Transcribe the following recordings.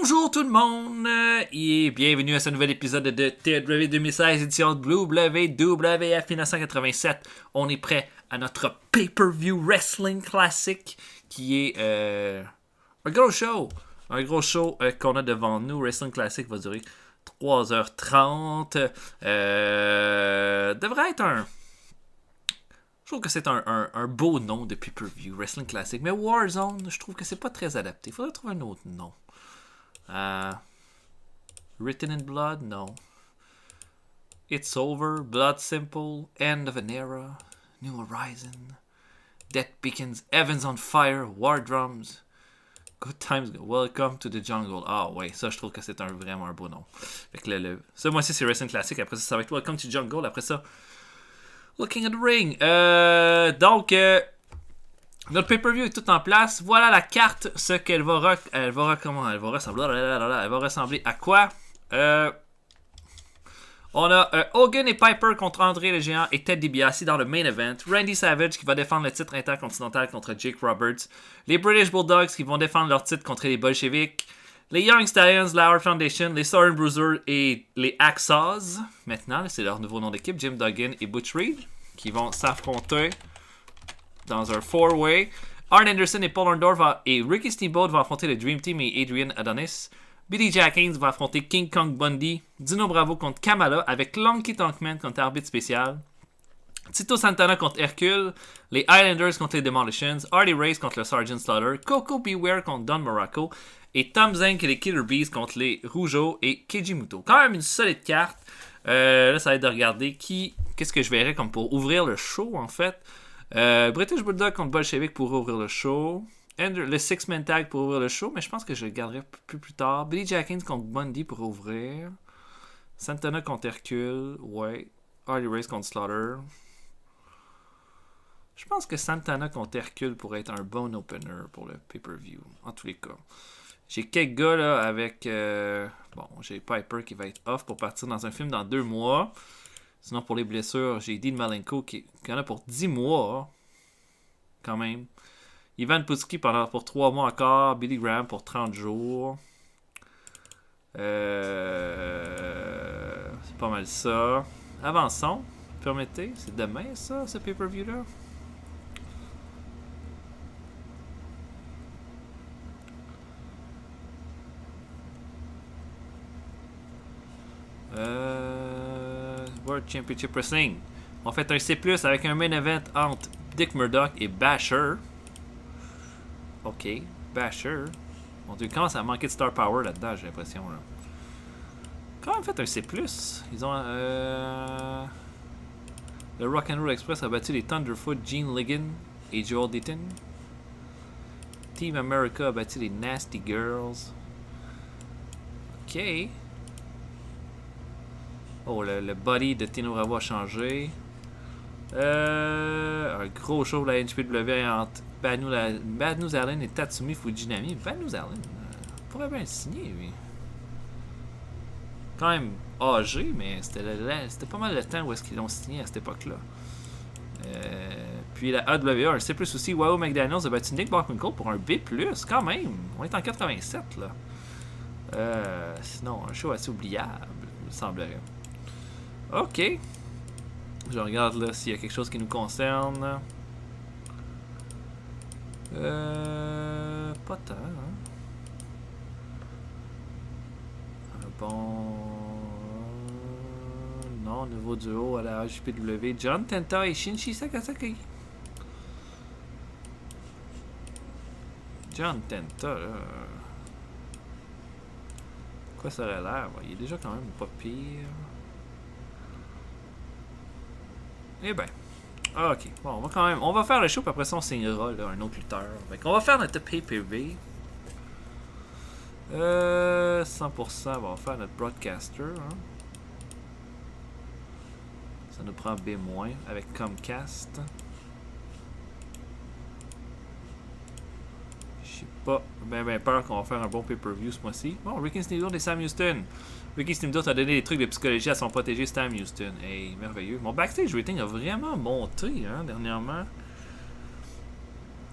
Bonjour tout le monde et bienvenue à ce nouvel épisode de TW 2016 édition WWF 1987. On est prêt à notre pay-per-view wrestling classique qui est un gros show. Un gros show qu'on a devant nous. Wrestling Classic va durer 3h30. Devrait être un... Je trouve que c'est un beau nom de pay-per-view, Wrestling Classic. Mais Warzone, je trouve que c'est pas très adapté. Il faudrait trouver un autre nom. Written in Blood, no. It's Over, Blood Simple, End of an Era, New Horizon, Death Beacons, Evans on Fire, War Drums, Good Times, Welcome to the Jungle. Ah ouais, ça je trouve que c'est vraiment un beau nom. Fait que ce mois-ci c'est Wrestling Classic, après ça va être Welcome to the Jungle, après ça Looking at the Ring. Donc, notre pay-per-view est tout en place. Voilà la carte, ce qu'elle va ressembler à quoi? On a Hogan et Piper contre André le Géant et Ted DiBiase dans le main event. Randy Savage qui va défendre le titre intercontinental contre Jake Roberts. Les British Bulldogs qui vont défendre leur titre contre les Bolcheviks. Les Young Stallions, la Hart Foundation, les Southern Bruisers et les Axos. Maintenant, c'est leur nouveau nom d'équipe, Jim Duggan et Butch Reed, qui vont s'affronter dans un 4-way. Arn Anderson et Paul Orndorff et Ricky Steamboat vont affronter le Dream Team et Adrian Adonis. Billy Jack Haynes va affronter King Kong Bundy. Dino Bravo contre Kamala avec Lonky Tonkman contre arbitre spécial. Tito Santana contre Hercule. Les Highlanders contre les Demolitions. Hardy Race contre le Sergeant Slaughter. Coco Beware contre Don Morocco. Et Tom Zenk et les Killer Bees contre les Rougeaux et Keiji Muto. Quand même une solide carte. Là, ça va être de regarder qu'est-ce que je verrais comme pour ouvrir le show, en fait. British Bulldog contre Bolshevik pour ouvrir le show. Le Six-Man Tag pour ouvrir le show, mais je pense que je le garderai plus tard. Billy Jack Haynes contre Bundy pour ouvrir. Santana contre Hercule. Ouais. Hardy Race contre Slaughter. Je pense que Santana contre Hercule pourrait être un bon opener pour le pay-per-view. En tous les cas. J'ai quelques gars là avec... j'ai Piper qui va être off pour partir dans un film dans 2 mois. Sinon pour les blessures, j'ai Dean Malenko qui en a pour 10 mois. Quand même. Ivan Putski pour 3 mois encore. Billy Graham pour 30 jours. C'est pas mal ça. Avançons. Permettez. C'est demain ça, ce pay-per-view là. World Championship Wrestling. On fait un C+, avec un main event entre Dick Murdoch et Basher. Ok, Basher. Mon Dieu, comment ça a manqué de star power là-dedans, j'ai l'impression. Là. Quand même fait un C+. Ils ont... Le Rock'n'Roll Express a battu les Thunderfoot, Gene Ligon et Joel Ditton. Team America a battu les Nasty Girls. Ok. Oh, le body de Tino Bravo a changé. Un gros show de la NJPW entre Bad News Allen et Tatsumi Fujinami. Bad News Allen pourrait bien le signer, lui. Quand même âgé, mais c'était pas mal le temps où est-ce qu'ils l'ont signé à cette époque-là. Puis la AWA, un C+, aussi, Wow McDaniels a battu Nick Bockwinkel pour un B+, quand même. On est en 87, là. Sinon, un show assez oubliable, il me semblerait. Ok. Je regarde là s'il y a quelque chose qui nous concerne. Pas tant. Hein? Bon. Non, nouveau duo à la HPW. John Tenta et Shinji Sakazaki. John Tenta, là. Quoi ça aurait l'air? Il est déjà quand même pas pire. Eh ben, ok. Bon, on va faire le show, puis après ça, on signera là, un autre lutteur. On va faire notre pay-per-view. 100%, on va faire notre broadcaster. Hein. Ça nous prend B- avec Comcast. J'ai pas ben peur qu'on va faire un bon pay-per-view ce mois-ci. Bon, Ricky Steamboat et Sam Houston. Ricky Steamboat a donné des trucs de psychologie à son protégé Sam Houston. Hey, merveilleux. Mon backstage rating a vraiment monté hein, dernièrement.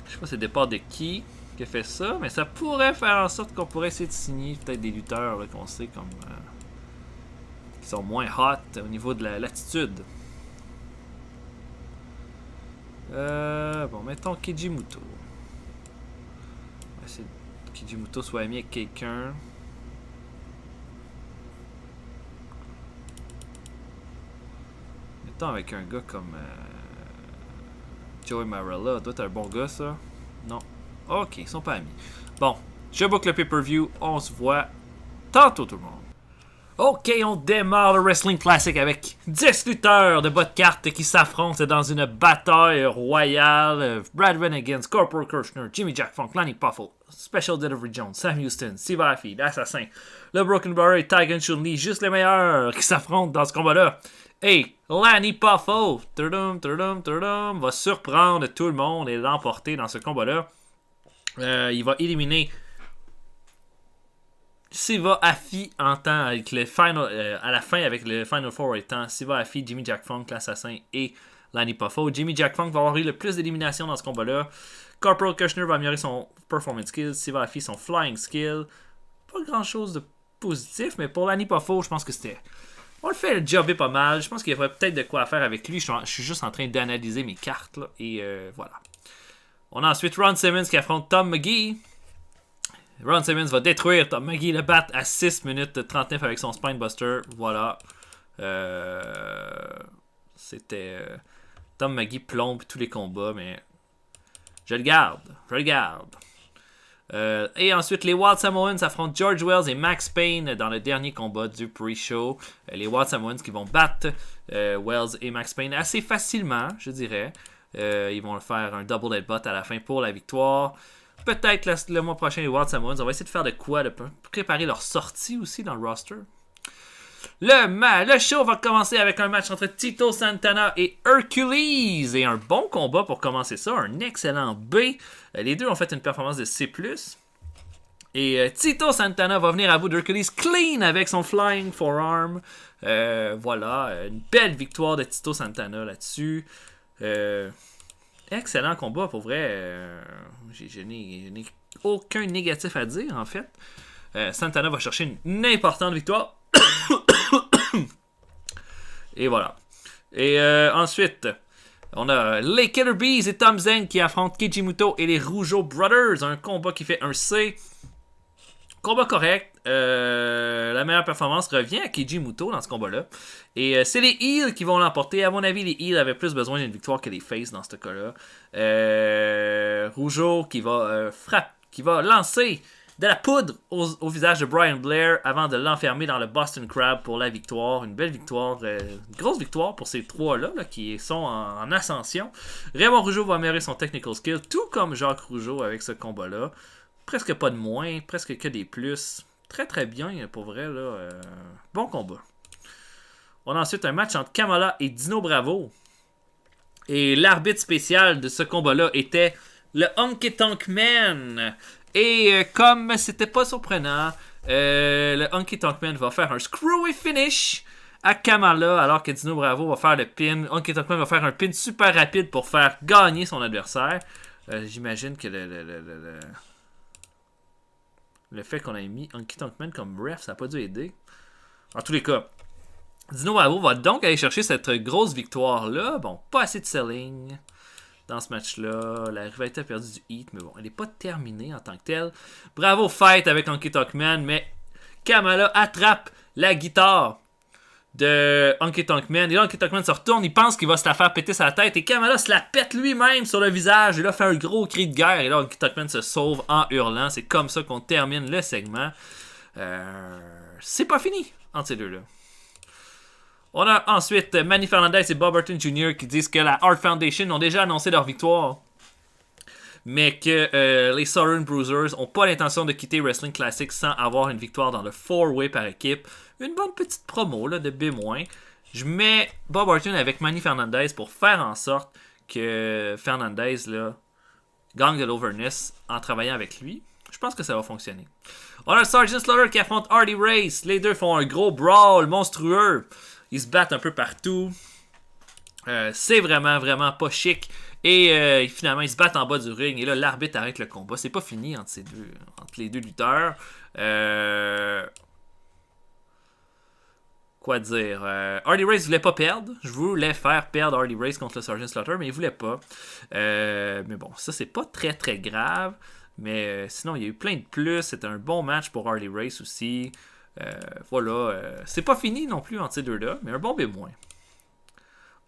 Je sais pas c'est le départ de qui. qui a fait ça, mais ça pourrait faire en sorte qu'on pourrait essayer de signer peut-être des lutteurs qu'on sait comme qui sont moins hot au niveau de la latitude. Bon, mettons Kijimuto. On va essayer que Kijimuto soit ami avec quelqu'un. Mettons avec un gars comme Joey Marella. Doit être un bon gars, ça. Non. Ok, ils sont pas amis. Bon, je book le pay-per-view. On se voit tantôt, tout le monde. Ok, on démarre le Wrestling Classic avec 10 lutteurs de bas de carte qui s'affrontent dans une bataille royale. Brad Renegans, Corporal Kirchner, Jimmy Jack Funk, Lanny Poffo, Special Delivery Jones, Sam Houston, Steve Aoki, l'Assassin, le Broken Barrier et Tiger Chun-Li, juste les meilleurs qui s'affrontent dans ce combat-là. Et Lanny Poffo va surprendre tout le monde et l'emporter dans ce combat-là. Il va éliminer Siva Afi en temps avec le final, à la fin avec le Final Four étant Siva Afi, Jimmy Jack Funk, l'Assassin et Lanny Poffo. Jimmy Jack Funk va avoir eu le plus d'éliminations dans ce combat-là. Corporal Kirchner va améliorer son performance skill, Siva Afi son flying skill. Pas grand-chose de positif, mais pour Lanny Poffo, je pense que c'était... On le fait jobber pas mal. Je pense qu'il y aurait peut-être de quoi faire avec lui. Je suis juste en train d'analyser mes cartes là, et voilà. On a ensuite Ron Simmons qui affronte Tom McGee. Ron Simmons va détruire Tom McGee, le bat à 6 minutes 39 avec son Spinebuster. Voilà. C'était... Tom McGee plombe tous les combats, mais... Je le garde. Et ensuite, les Wild Samoans affrontent George Wells et Max Payne dans le dernier combat du pre-show. Les Wild Samoans qui vont battre Wells et Max Payne assez facilement, je dirais. Ils vont faire un double headbutt à la fin pour la victoire. Peut-être le mois prochain, les Wild Samoans, on va essayer de faire de quoi, de préparer leur sortie aussi dans le roster. Le show va commencer avec un match entre Tito Santana et Hercules. Et un bon combat pour commencer ça, un excellent B. Les deux ont fait une performance de C+. Et Tito Santana va venir à bout d'Hercules clean avec son Flying Forearm. Voilà, une belle victoire de Tito Santana là-dessus. Excellent combat, pour vrai. Je n'ai aucun négatif à dire, en fait. Santana va chercher une importante victoire. Et voilà. Et ensuite, on a les Killer Bees et Tom Zen qui affrontent Kijimuto et les Rougeau Brothers. Un combat qui fait un C. Combat correct. La meilleure performance revient à Kijimuto dans ce combat-là. Et c'est les Heels qui vont l'emporter. À mon avis, les Heels avaient plus besoin d'une victoire que les Faces dans ce cas-là. Rougeau qui va qui va lancer de la poudre au visage de Brian Blair avant de l'enfermer dans le Boston Crab pour la victoire. Une belle victoire, une grosse victoire pour ces trois-là là, qui sont en ascension. Raymond Rougeau va améliorer son technical skill, tout comme Jacques Rougeau avec ce combat-là. Presque pas de moins, presque que des plus. Très très bien pour vrai. Là, bon combat. On a ensuite un match entre Kamala et Dino Bravo. Et l'arbitre spécial de ce combat-là était le Honky Tonk Man. Et comme c'était pas surprenant, le Honky Tonk Man va faire un screwy finish à Kamala alors que Dino Bravo va faire le pin. Honky Tonk Man va faire un pin super rapide pour faire gagner son adversaire. J'imagine que le fait qu'on ait mis Honky Tonk Man comme ref, ça n'a pas dû aider. En tous les cas, Dino Bravo va donc aller chercher cette grosse victoire-là. Bon, pas assez de selling dans ce match-là. La rivalité a perdu du heat, mais bon, elle n'est pas terminée en tant que telle. Bravo fight avec Honky Tonk Man, mais Kamala attrape la guitare de Honky Tonk Man. Et là, Honky Tonk Man se retourne, il pense qu'il va se la faire péter sa tête. Et Kamala se la pète lui-même sur le visage. Et là, fait un gros cri de guerre. Et là, Honky Tonk Man se sauve en hurlant. C'est comme ça qu'on termine le segment. C'est pas fini entre ces deux-là. On a ensuite Manny Fernandez et Bob Orton Jr. qui disent que la Hart Foundation ont déjà annoncé leur victoire, mais que les Southern Bruisers n'ont pas l'intention de quitter Wrestling Classic sans avoir une victoire dans le 4-way par équipe. Une bonne petite promo là, de B-. Je mets Bob Orton avec Manny Fernandez pour faire en sorte que Fernandez là, gagne de l'overness en travaillant avec lui. Je pense que ça va fonctionner. On a Sergeant Slaughter qui affronte Hardy Race. Les deux font un gros brawl monstrueux. Ils se battent un peu partout. C'est vraiment, vraiment pas chic. Et finalement, ils se battent en bas du ring. Et là, l'arbitre arrête le combat. C'est pas fini entre les deux lutteurs. Quoi dire? Hardy Race voulait pas perdre. Je voulais faire perdre Hardy Race contre le Sergeant Slaughter, mais il voulait pas. Mais bon, ça c'est pas très très grave. Mais sinon, il y a eu plein de plus. C'était un bon match pour Hardy Race aussi. Voilà. C'est pas fini non plus entre ces deux-là, mais un bon B-.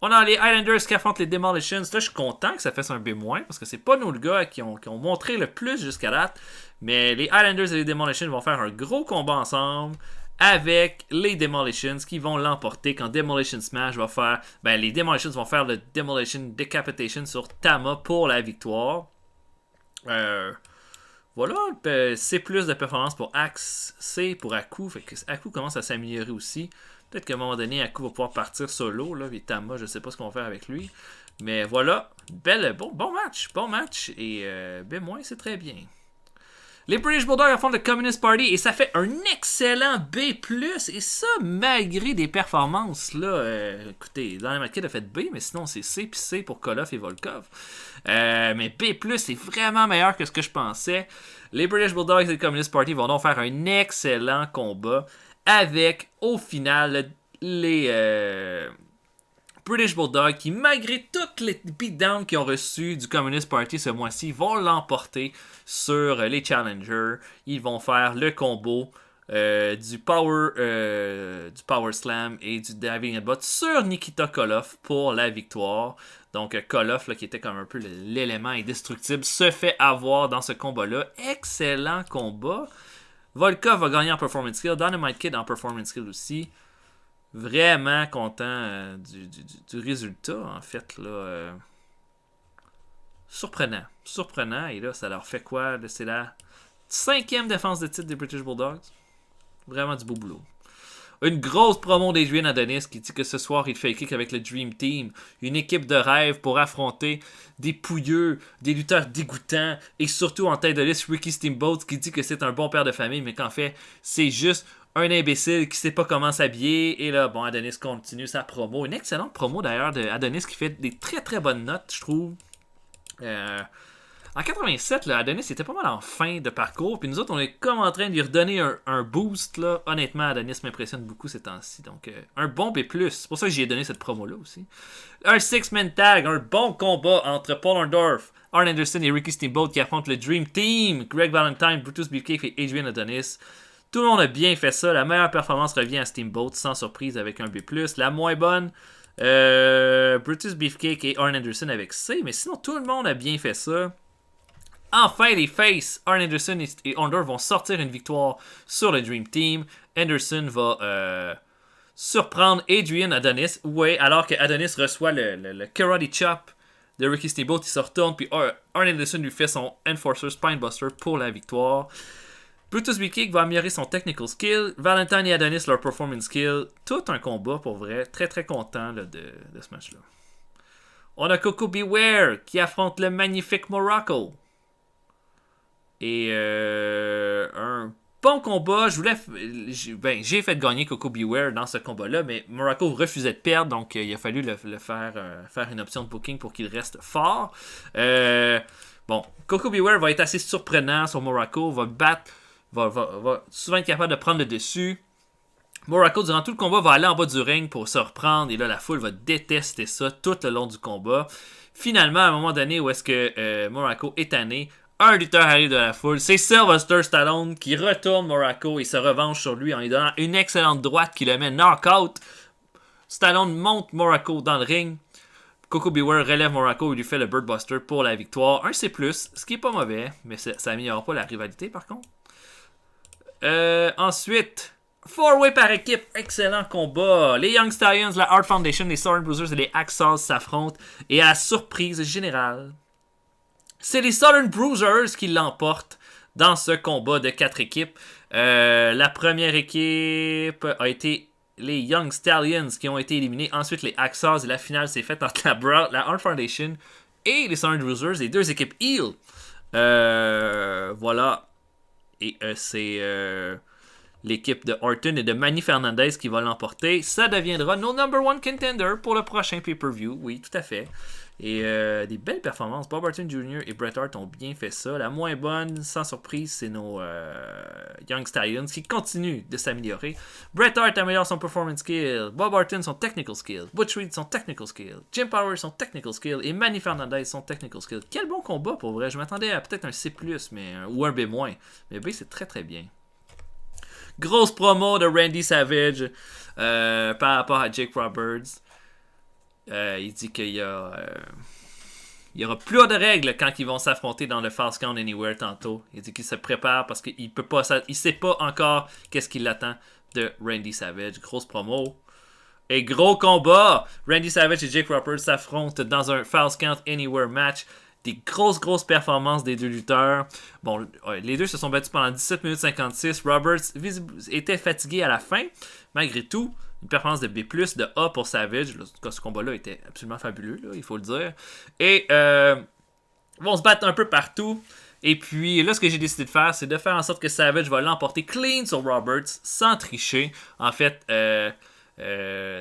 On a les Highlanders qui affrontent les Demolitions. Là, je suis content que ça fasse un B-, parce que c'est pas nos gars qui ont montré le plus jusqu'à date. Mais les Highlanders et les Demolitions vont faire un gros combat ensemble avec les Demolitions qui vont l'emporter quand Demolition Smash va faire. Ben, les Demolitions vont faire le Demolition Decapitation sur Tama pour la victoire. Voilà, C plus de performance pour Axe, C pour Aku. Fait que Aku commence à s'améliorer aussi. Peut-être qu'à un moment donné, Aku va pouvoir partir solo. Là, et Tama, je sais pas ce qu'on va faire avec lui. Mais voilà, bon match. Et B-, c'est très bien. Les British Bulldogs affrontent le Communist Party et ça fait un excellent B+. Et ça, malgré des performances, là, écoutez, Dynamite Kid a fait B, mais sinon c'est C puis C pour Koloff et Volkov. Mais B+, c'est vraiment meilleur que ce que je pensais. Les British Bulldogs et le Communist Party vont donc faire un excellent combat avec, au final, les British Bulldogs qui, malgré toutes les beatdowns qu'ils ont reçus du Communist Party ce mois-ci, vont l'emporter sur les Challengers. Ils vont faire le combo du Power Slam et du Diving Headbutt sur Nikita Koloff pour la victoire. Donc Koloff, là, qui était comme un peu l'élément indestructible, se fait avoir dans ce combat-là. Excellent combat. Volkov va gagner en Performance Skill. Dynamite Kid en Performance Skill aussi. Vraiment content du résultat, en fait. Là, surprenant. Et là, ça leur fait quoi? Là, c'est la 5e défense de titre des British Bulldogs. Vraiment du beau boulot. Une grosse promo d'Adrian Adonis qui dit que ce soir, il fait équipe avec le Dream Team. Une équipe de rêve pour affronter des pouilleux, des lutteurs dégoûtants. Et surtout en tête de liste, Ricky Steamboat qui dit que c'est un bon père de famille, mais qu'en fait, c'est juste un imbécile qui sait pas comment s'habiller. Et là, bon, Adonis continue sa promo. Une excellente promo d'ailleurs d'Adonis qui fait des très très bonnes notes, je trouve. En 87, là, Adonis était pas mal en fin de parcours. Puis nous autres, on est comme en train de lui redonner un boost. Là. Honnêtement, Adonis m'impressionne beaucoup ces temps-ci. Donc, un bon B+. C'est pour ça que j'ai donné cette promo-là aussi. Un 6-man tag, un bon combat entre Paul Orndorff, Arn Anderson et Ricky Steamboat qui affrontent le Dream Team. Greg Valentine, Brutus Beefcake et Adrian Adonis. Tout le monde a bien fait ça. La meilleure performance revient à Steamboat, sans surprise, avec un B+. La moins bonne, Brutus Beefcake et Arn Anderson avec C. Mais sinon, tout le monde a bien fait ça. Enfin, les Face, Arn Anderson et Orndorff vont sortir une victoire sur le Dream Team. Anderson va surprendre Adrian Adonis. Ouais, alors que Adonis reçoit le Karate Chop de Ricky Steamboat, il se retourne, puis Arn Anderson lui fait son Enforcer Spinebuster pour la victoire. Brutus Beefcake va améliorer son technical skill. Valentine et Adonis leur performance skill. Tout un combat pour vrai. Très très content là, de ce match-là. On a Koko B. Ware qui affronte le magnifique Morocco. Et un bon combat. J'ai fait gagner Koko B. Ware dans ce combat-là, mais Morocco refusait de perdre, donc il a fallu le faire une option de booking pour qu'il reste fort. Bon, Koko B. Ware va être assez surprenant sur Morocco, va souvent être capable de prendre le dessus. Morocco, durant tout le combat, va aller en bas du ring pour se reprendre, et là, la foule va détester ça tout le long du combat. Finalement, à un moment donné où est-ce que Morocco est tanné, un lutteur arrive de la foule, c'est Sylvester Stallone qui retourne Morocco et se revanche sur lui en lui donnant une excellente droite qui le met knock-out. Stallone monte Morocco dans le ring. Koko B. Ware relève Morocco et lui fait le Birdbuster pour la victoire. Un C+, ce qui est pas mauvais, mais ça améliore pas la rivalité par contre. Ensuite, 4-way par équipe, excellent combat. Les Young Stallions, la Hart Foundation, les Southern Bruisers et les Axos s'affrontent. Et à la surprise générale, c'est les Southern Bruisers qui l'emportent dans ce combat de 4 équipes. La première équipe a été les Young Stallions qui ont été éliminés. Ensuite, les Axos et la finale s'est faite entre la Hart Foundation et les Southern Bruisers, les deux équipes heel. Voilà. Et c'est l'équipe de Orton et de Manny Fernandez qui va l'emporter. Ça deviendra nos number one contender pour le prochain pay-per-view. Oui, tout à fait. Et des belles performances. Bob Orton Jr. et Bret Hart ont bien fait ça. La moins bonne, sans surprise, c'est nos Young Stallions qui continuent de s'améliorer. Bret Hart améliore son performance skill. Bob Orton son technical skill. Butch Reed son technical skill. Jim Power son technical skill. Et Manny Fernandez son technical skill. Quel bon combat pour vrai. Je m'attendais à peut-être un C+, ou un B-. Mais B, c'est très très bien. Grosse promo de Randy Savage par rapport à Jake Roberts. Il dit qu'il y aura plus de règles quand ils vont s'affronter dans le Falls Count Anywhere tantôt. Il dit qu'il se prépare parce qu'il peut pas, il sait pas encore qu'est-ce qui l'attend de Randy Savage. Grosse promo. Et gros combat. Randy Savage et Jake Roberts s'affrontent dans un Falls Count Anywhere match. Des grosses performances des deux lutteurs. Bon, les deux se sont battus pendant 17 minutes 56. Roberts était fatigué à la fin. Malgré tout, une performance de B+, de A pour Savage. En tout cas, ce combat-là était absolument fabuleux, là, il faut le dire. Et vont se battre un peu partout. Et puis là, ce que j'ai décidé de faire, c'est de faire en sorte que Savage va l'emporter clean sur Roberts, sans tricher. En fait,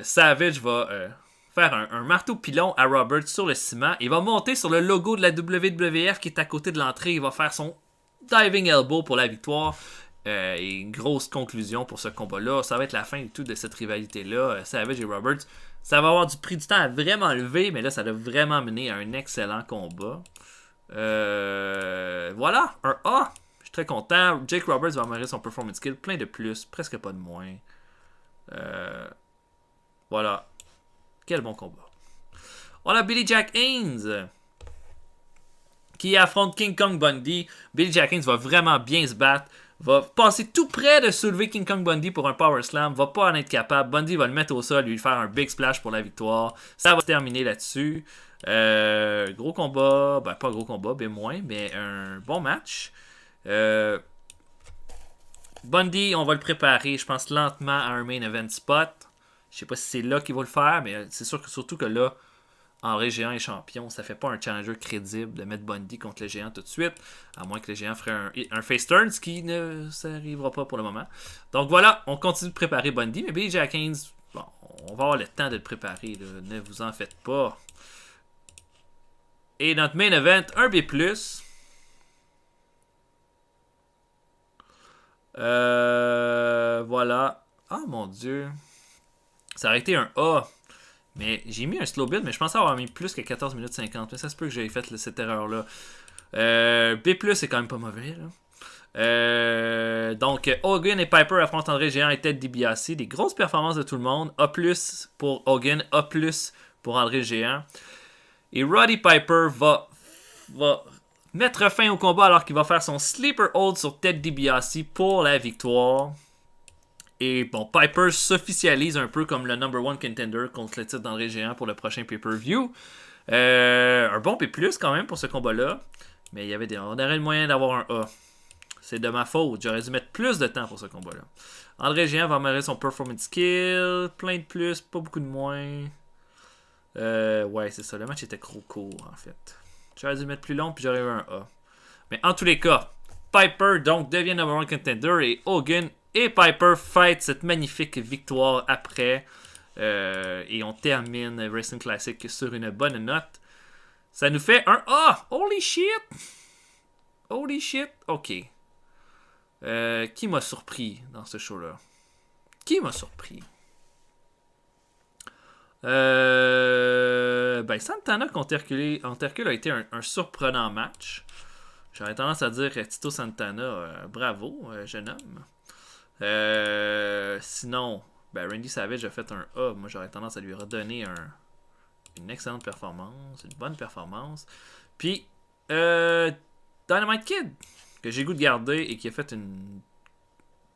Savage va faire un marteau pilon à Roberts sur le ciment. Il va monter sur le logo de la WWF qui est à côté de l'entrée. Il va faire son diving elbow pour la victoire. Et une grosse conclusion pour ce combat-là. Ça va être la fin du tout de cette rivalité-là. Savage et Roberts. Ça va avoir pris du temps à vraiment lever, mais là, ça a vraiment mené à un excellent combat. Voilà, un A. Je suis très content. Jake Roberts va améliorer son performance skill. Plein de plus, presque pas de moins. Voilà. Quel bon combat. On a Billy Jack Haynes qui affronte King Kong Bundy. Billy Jack Haynes va vraiment bien se battre. Va passer tout près de soulever King Kong Bundy pour un power slam. Va pas en être capable. Bundy va le mettre au sol, lui faire un big splash pour la victoire. Ça va se terminer là-dessus. Gros combat. Ben, pas gros combat, bien moins, mais un bon match. Bundy, on va le préparer, je pense, lentement à un main event spot. Je sais pas si c'est là qu'il va le faire, mais c'est sûr que surtout que là, André Géant est champion, ça fait pas un challenger crédible de mettre Bundy contre le Géant tout de suite, à moins que le Géant ferait un face turn, ce qui ne s'arrivera pas pour le moment. Donc voilà, on continue de préparer Bundy, mais Billy Jack Haynes, bon, on va avoir le temps de le préparer, là, ne vous en faites pas. Et notre main event, un B+. Voilà. Ah mon dieu. Ça aurait été un A. Mais j'ai mis un slow build, mais je pensais avoir mis plus que 14 minutes 50. Mais ça se peut que j'avais fait cette erreur-là. B+, c'est quand même pas mauvais. Là. Donc, Hogan et Piper affrontent André Géant et Ted DiBiase. Des grosses performances de tout le monde. A+, pour Hogan, A+, pour André Géant. Et Roddy Piper va mettre fin au combat alors qu'il va faire son sleeper hold sur Ted DiBiase pour la victoire. Et bon, Piper s'officialise un peu comme le number one contender contre le titre d'André Géant pour le prochain pay-per-view. Un bon P+, quand même pour ce combat-là. Mais il y avait on aurait le moyen d'avoir un A. C'est de ma faute. J'aurais dû mettre plus de temps pour ce combat-là. André Géant va améliorer son performance skill. Plein de plus, pas beaucoup de moins. Ouais, c'est ça. Le match était trop court, en fait. J'aurais dû le mettre plus long, puis j'aurais eu un A. Mais en tous les cas, Piper donc devient number one contender et Hogan et Piper fêtent cette magnifique victoire après. Et on termine Wrestling Classic sur une bonne note. Ça nous fait un A! Holy shit! Holy shit! Ok. Qui m'a surpris dans ce show-là? Qui m'a surpris? Ben Santana contre Hercule a été un surprenant match. J'aurais tendance à dire Tito Santana, bravo, jeune homme. Sinon, ben Randy Savage a fait un A. Moi, j'aurais tendance à lui redonner une excellente performance, une bonne performance. Puis, Dynamite Kid, que j'ai goût de garder et qui a fait une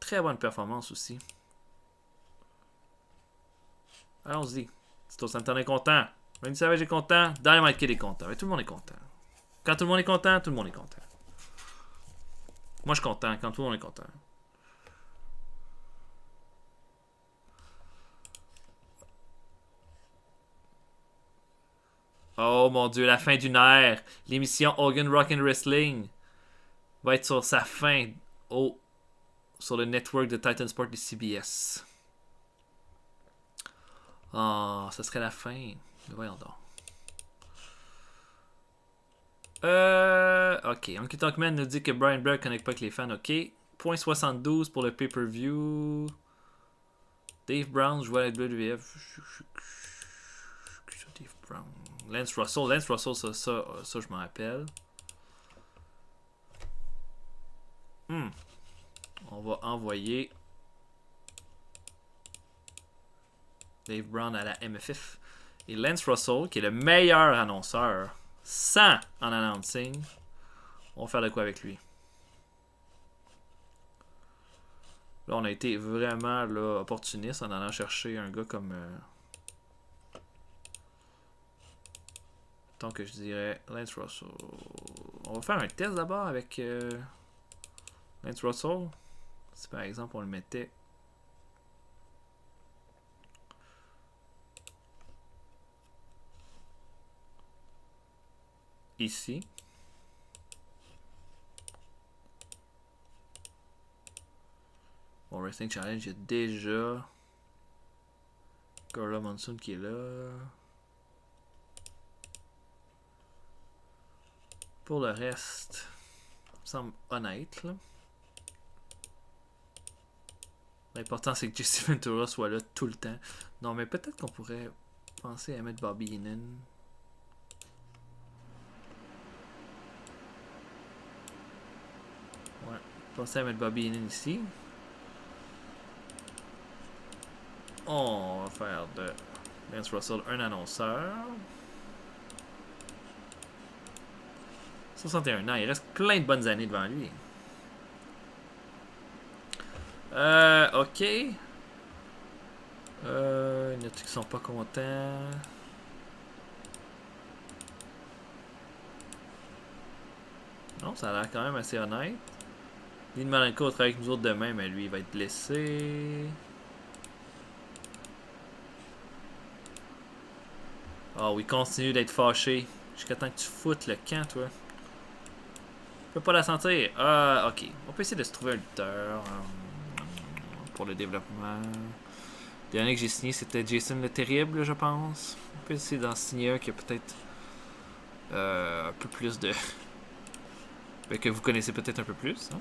très bonne performance aussi. Allons-y. Tito Santana est content. Randy Savage est content. Dynamite Kid est content. Mais tout le monde est content. Quand tout le monde est content, tout le monde est content. Moi, je suis content quand tout le monde est content. Oh mon dieu, la fin d'une ère. L'émission Hogan Rock'n Wrestling va être sur sa fin. Oh. sur le network de Titan Sport de CBS. Ah, ça serait la fin. Mais voyons donc. Ok. Honky Tonk Man nous dit que Brian Blair connecte pas avec les fans. Ok. Point 72 pour le pay-per-view. Dave Brown joue à la WWF. Dave Brown. Lance Russell. Lance Russell, ça je m'en rappelle. On va envoyer Dave Brown à la MFF. Et Lance Russell, qui est le meilleur annonceur, sans en announcing, on va faire de quoi avec lui. Là, on a été vraiment là, opportuniste en allant chercher un gars comme... tant que je dirais Lance Russell. On va faire un test d'abord avec Lance Russell. Si par exemple on le mettait ici. Bon, Wrestling Challenge, il y a déjà Gorilla Monsoon qui est là. Pour le reste, ça me semble honnête. Là. L'important, c'est que Jesse Ventura soit là tout le temps. Non, mais peut-être qu'on pourrait penser à mettre Bobby Heenan. Ouais, penser à mettre Bobby Heenan ici. On va faire de Lance Russell un annonceur. 61 ans, il reste plein de bonnes années devant lui. Ok. Il y en a qui sont pas contents. Non, ça a l'air quand même assez honnête. Dean Malenko va travailler avec nous autres demain, mais lui, il va être blessé. Oh oui, continue d'être fâché. Jusqu'à temps que tu foutes le camp, toi. Je peux pas la sentir. Ah, ok. On peut essayer de se trouver un lutteur pour le développement. Le dernier que j'ai signé, c'était Jason le Terrible, je pense. On peut essayer d'en signer un qui a peut-être un peu plus de... ben, que vous connaissez peut-être un peu plus. Hein?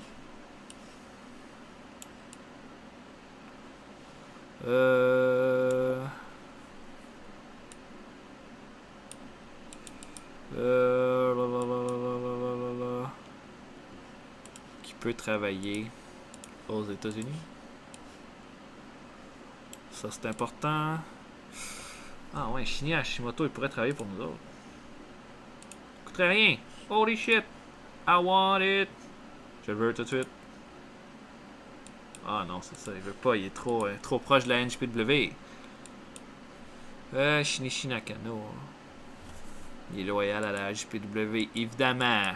Qui peut travailler aux États-Unis. Ça, c'est important. Ah ouais, Shinya Hashimoto, il pourrait travailler pour nous autres. Coûterait rien. Holy shit. I want it. Je le veux tout de suite. Ah non, c'est ça, il veut pas, il est trop proche de la NJPW. Shinichi Nakano. Il est loyal à la NJPW, évidemment.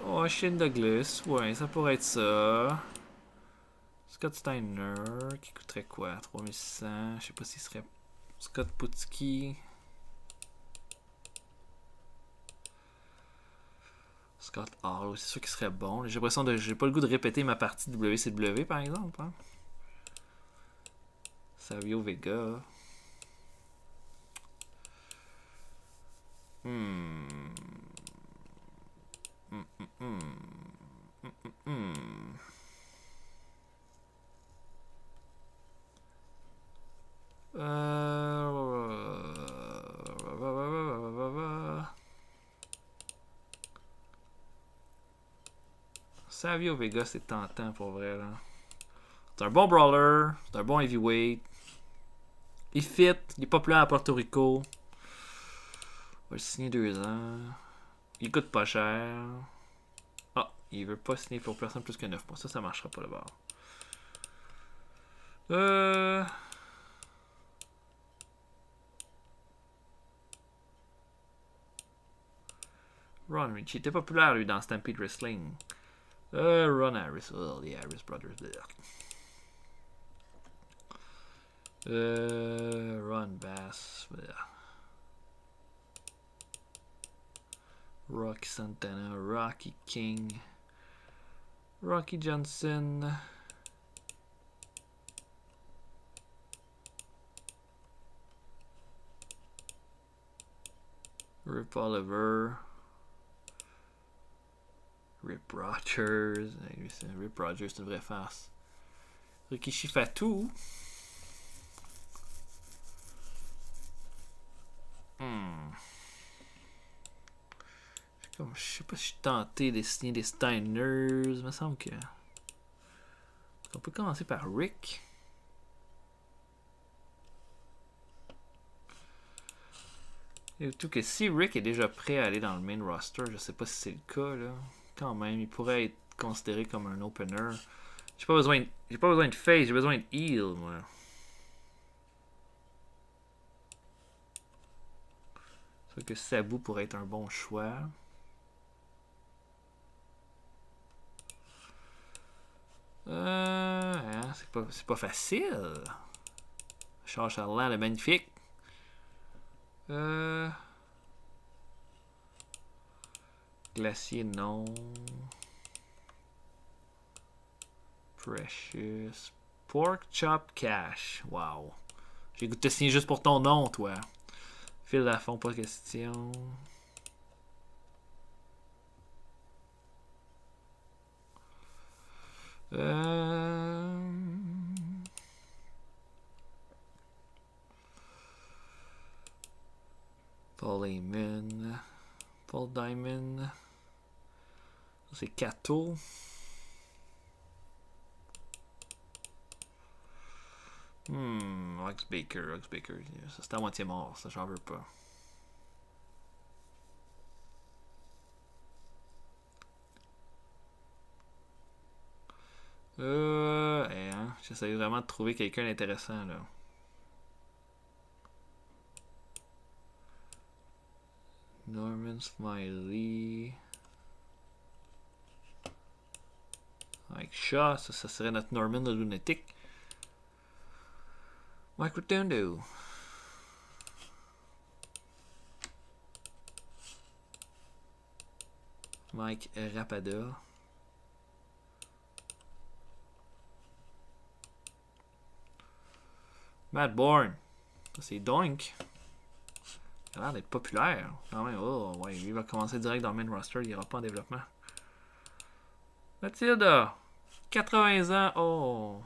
Oh, Shane Douglas, ouais, ça pourrait être ça. Scott Steiner, qui coûterait quoi? 3600, je sais pas s'il serait... Scott Putski. Scott Hall, c'est sûr qu'il serait bon. J'ai l'impression de... J'ai pas le goût de répéter ma partie de WCW, par exemple. Hein? Savio Vega. Savio Vega, c'est tentant pour vrai. Là. C'est un bon brawler, c'est un bon heavyweight. Il fit, il est populaire à Porto Rico. On va le signer 2 ans. Il coûte pas cher. Ah, il veut pas signer pour personne plus que 9 mois. Ça marchera pas là-bas. Ron Rich, il était populaire lui dans Stampede Wrestling. Ron Harris, oh, the Harris Brothers. Ron Bass. Rocky Santana, Rocky King, Rocky Johnson. Rip Oliver. Rip Rogers. Rip Rogers, c'est une vraie farce. Rikishi Fatou. Je sais pas si je suis tenté de signer des Steiners. Il me semble que. On peut commencer par Rick. Et tout que si Rick est déjà prêt à aller dans le main roster, je sais pas si c'est le cas là. Quand même, il pourrait être considéré comme un opener. J'ai pas besoin de face, j'ai besoin de heal, moi. C'est sûr que Sabu pourrait être un bon choix. C'est pas facile. Charles Charland, le magnifique. Glacier, non. Precious. Pork Chop Cash. Wow. J'ai goûté signer juste pour ton nom, toi. Fil à fond, pas question. Paul Heyman. Paul Diamond. C'est Kato. Ox Baker. Ça c'est à moitié mort, ça j'en veux pas. J'essaie vraiment de trouver quelqu'un d'intéressant là. Norman Smiley. Mike Shaw, ça serait notre Norman le lunatique. Mike Rotundo. Mike Rapada. Matt Bourne. Ça c'est Doink. Il a l'air d'être populaire. Quand même, oh ouais, lui va commencer direct dans le main roster, il ira pas en développement. Mathilda. 80 ans, oh.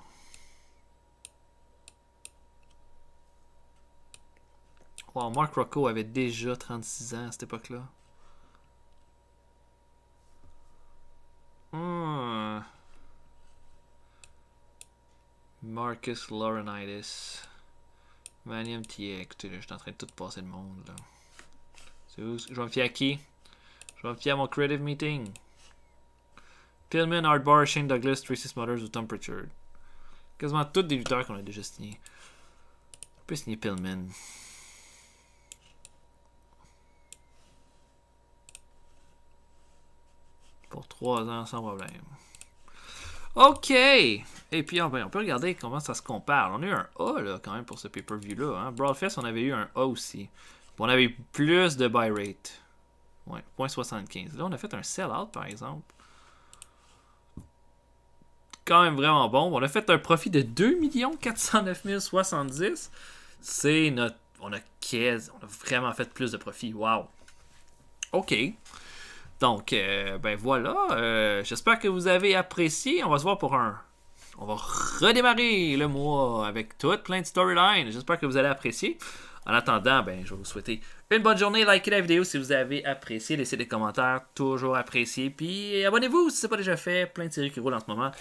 Wow, Mark Rocco avait déjà 36 ans à cette époque-là. Marcus Laurinaitis. Manium TA. Écoutez, là, je suis en train de tout passer le monde. Là. C'est où? Je vais me fier à qui? Je vais me fier à mon creative meeting. Pillman, Hardbar, Shane Douglas, Tracy Smothers ou Tom Pritchard. Quasiment tous des lutteurs qu'on a déjà signés. On peut signer Pillman. Pour 3 ans sans problème. OK! Et puis on peut regarder comment ça se compare. On a eu un A là, quand même pour ce pay-per-view-là. Hein? Broadfest, on avait eu un A aussi. Puis on avait eu plus de buy rate. Ouais, 0.75. Là, on a fait un sell-out par exemple. Quand même vraiment bon. On a fait un profit de 2 409 070. C'est notre. On a vraiment fait plus de profit. Wow! OK. Donc, ben voilà. J'espère que vous avez apprécié. On va se voir pour un. On va redémarrer le mois avec plein de storylines. J'espère que vous allez apprécier. En attendant, ben, je vais vous souhaiter une bonne journée. Likez la vidéo si vous avez apprécié. Laissez des commentaires, toujours appréciés. Puis abonnez-vous si ce n'est pas déjà fait. Plein de séries qui roulent en ce moment.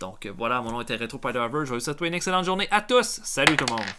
Donc voilà, mon nom était Retro Spider. Je vais vous souhaiter une excellente journée à tous. Salut tout le monde.